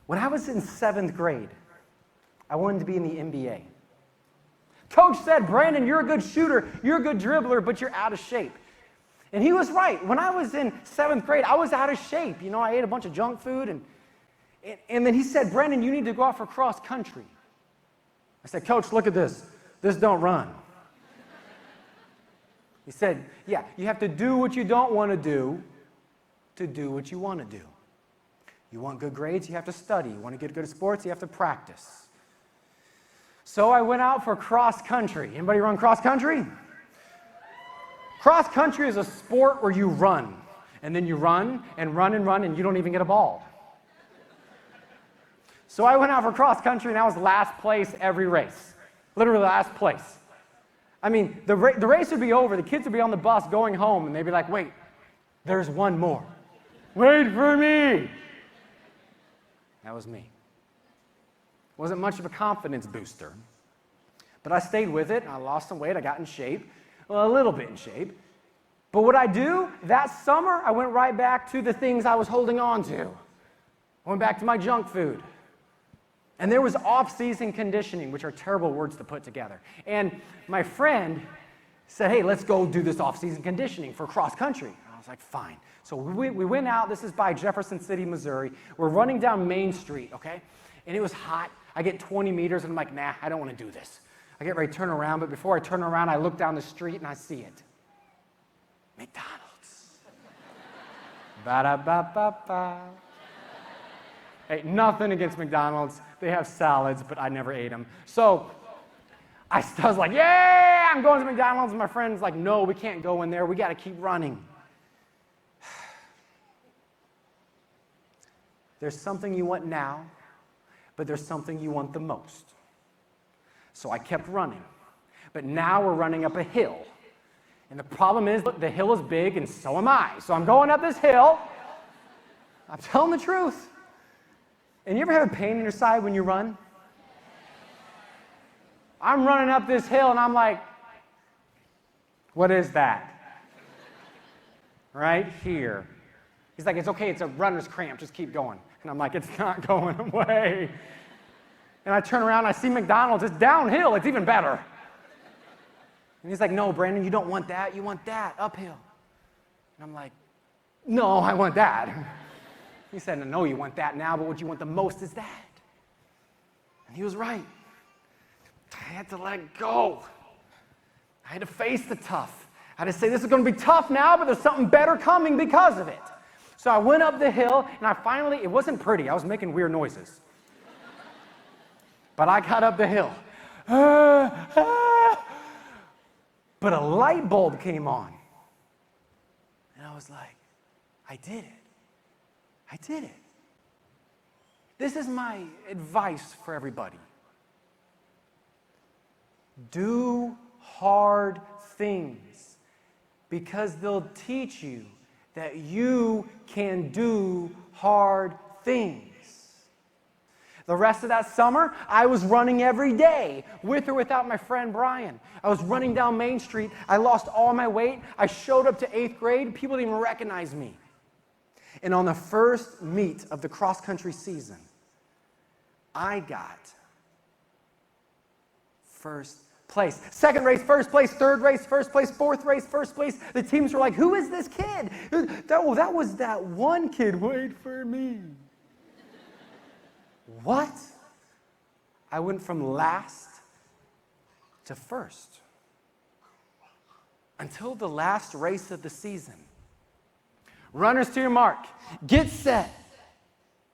When I was in 7th grade, I wanted to be in the NBA. Coach said, Brandon, you're a good shooter, you're a good dribbler, but you're out of shape. And he was right. When I was in 7th grade, I was out of shape. You know, I ate a bunch of junk food. And then he said, Brandon, you need to go out for cross country. I said, Coach, look at this. This don't run. He said, yeah, you have to do what you don't want to do what you want to do. You want good grades, you have to study. You want to get good at sports, you have to practice. So I went out for cross country. Anybody run cross country? Cross country is a sport where you run, and then you run, and you don't even get a ball. So I went out for cross country, and I was last place every race. Literally last place. I mean, the race would be over, the kids would be on the bus going home, and they'd be like, wait, there's one more. Wait for me. That was me. Wasn't much of a confidence booster. But I stayed with it, and I lost some weight, I got in shape. Well, a little bit in shape. But what I do, that summer, I went right back to the things I was holding on to. I went back to my junk food. And there was off-season conditioning, which are terrible words to put together. And my friend said, hey, let's go do this off-season conditioning for cross country. And I was like, fine. So we went out. This is by Jefferson City, Missouri. We're running down Main Street, okay? And it was hot. I get 20 meters, and I'm like, nah, I don't want to do this. I get ready to turn around, but before I turn around, I look down the street, and I see it. McDonald's. Ba-da-ba-ba-ba. Hey, nothing against McDonald's. They have salads, but I never ate them. So I was like, yeah, I'm going to McDonald's. And my friend's like, no, we can't go in there. We got to keep running. There's something you want now, but there's something you want the most. So I kept running. But now we're running up a hill. And the problem is, look, the hill is big, and so am I. So I'm going up this hill. I'm telling the truth. And you ever have a pain in your side when you run? I'm running up this hill, and I'm like, what is that? Right here. He's like, it's okay, it's a runner's cramp, just keep going. And I'm like, it's not going away. And I turn around, I see McDonald's, it's downhill, it's even better. And he's like, no, Brandon, you don't want that, you want that, uphill. And I'm like, no, I want that. He said, no, you want that now, but what you want the most is that. And he was right. I had to let go. I had to face the tough. I had to say, this is going to be tough now, but there's something better coming because of it. So I went up the hill, and it wasn't pretty. I was making weird noises. But I got up the hill. But a light bulb came on. And I was like, I did it. I did it. This is my advice for everybody. Do hard things because they'll teach you that you can do hard things. The rest of that summer, I was running every day, with or without my friend Brian. I was running down Main Street. I lost all my weight. I showed up to 8th grade. People didn't even recognize me. And on the first meet of the cross-country season, I got first place. Second race, first place. Third race, first place. Fourth race, first place. The teams were like, who is this kid? That was that one kid. Wait for me. What? I went from last to first until the last race of the season. Runners to your mark. Get set.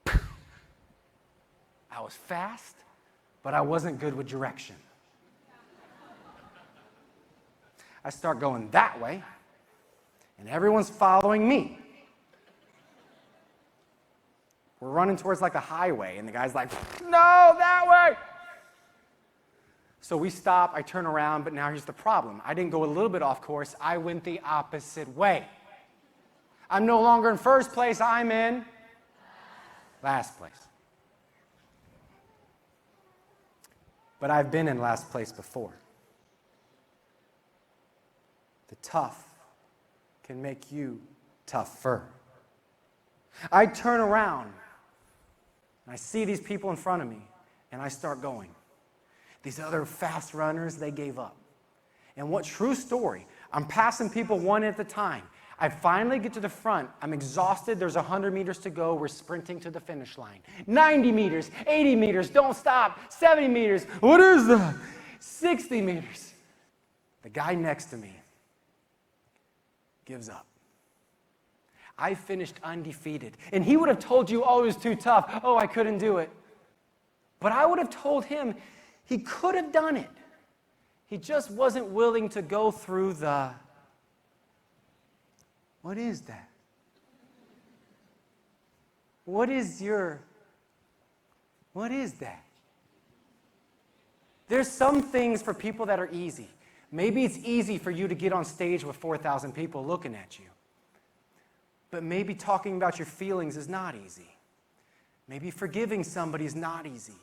I was fast, but I wasn't good with direction. I start going that way, and everyone's following me. We're running towards like a highway, and the guy's like, no, that way. So we stop, I turn around, but now here's the problem. I didn't go a little bit off course, I went the opposite way. I'm no longer in first place, I'm in last place. But I've been in last place before. The tough can make you tougher. I turn around And I see these people in front of me, and I start going. These other fast runners, they gave up. And what true story? I'm passing people one at a time. I finally get to the front. I'm exhausted. There's 100 meters to go. We're sprinting to the finish line. 90 meters, 80 meters, don't stop. 70 meters, what is that? 60 meters. The guy next to me gives up. I finished undefeated. And he would have told you, oh, it was too tough. Oh, I couldn't do it. But I would have told him he could have done it. He just wasn't willing to go through the, what is that? What is that? There's some things for people that are easy. Maybe it's easy for you to get on stage with 4,000 people looking at you. But maybe talking about your feelings is not easy. Maybe forgiving somebody is not easy.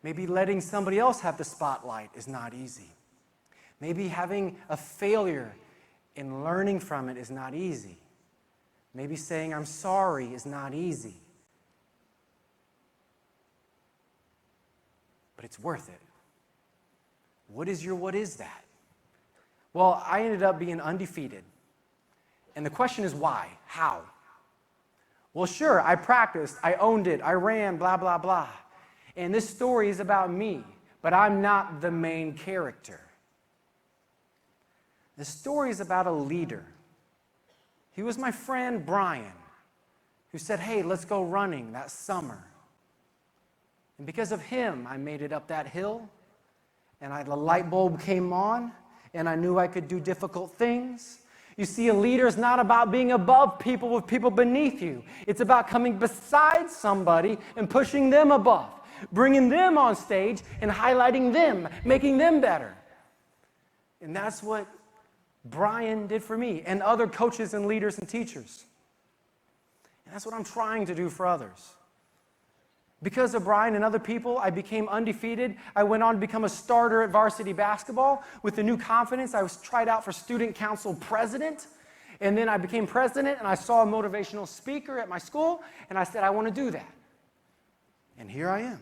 Maybe letting somebody else have the spotlight is not easy. Maybe having a failure and learning from it is not easy. Maybe saying I'm sorry is not easy. But it's worth it. What is that? Well, I ended up being undefeated. And the question is why? How? Well, sure, I practiced, I owned it, I ran, blah, blah, blah. And this story is about me, but I'm not the main character. The story is about a leader. He was my friend Brian, who said, hey, let's go running that summer. And because of him, I made it up that hill, and the light bulb came on, and I knew I could do difficult things. You see, a leader is not about being above people with people beneath you. It's about coming beside somebody and pushing them above, bringing them on stage and highlighting them, making them better. And that's what Brian did for me and other coaches and leaders and teachers. And that's what I'm trying to do for others. Because of Brian and other people, I became undefeated. I went on to become a starter at varsity basketball. With a new confidence, I was tried out for student council president. And then I became president, and I saw a motivational speaker at my school, and I said, I want to do that. And here I am.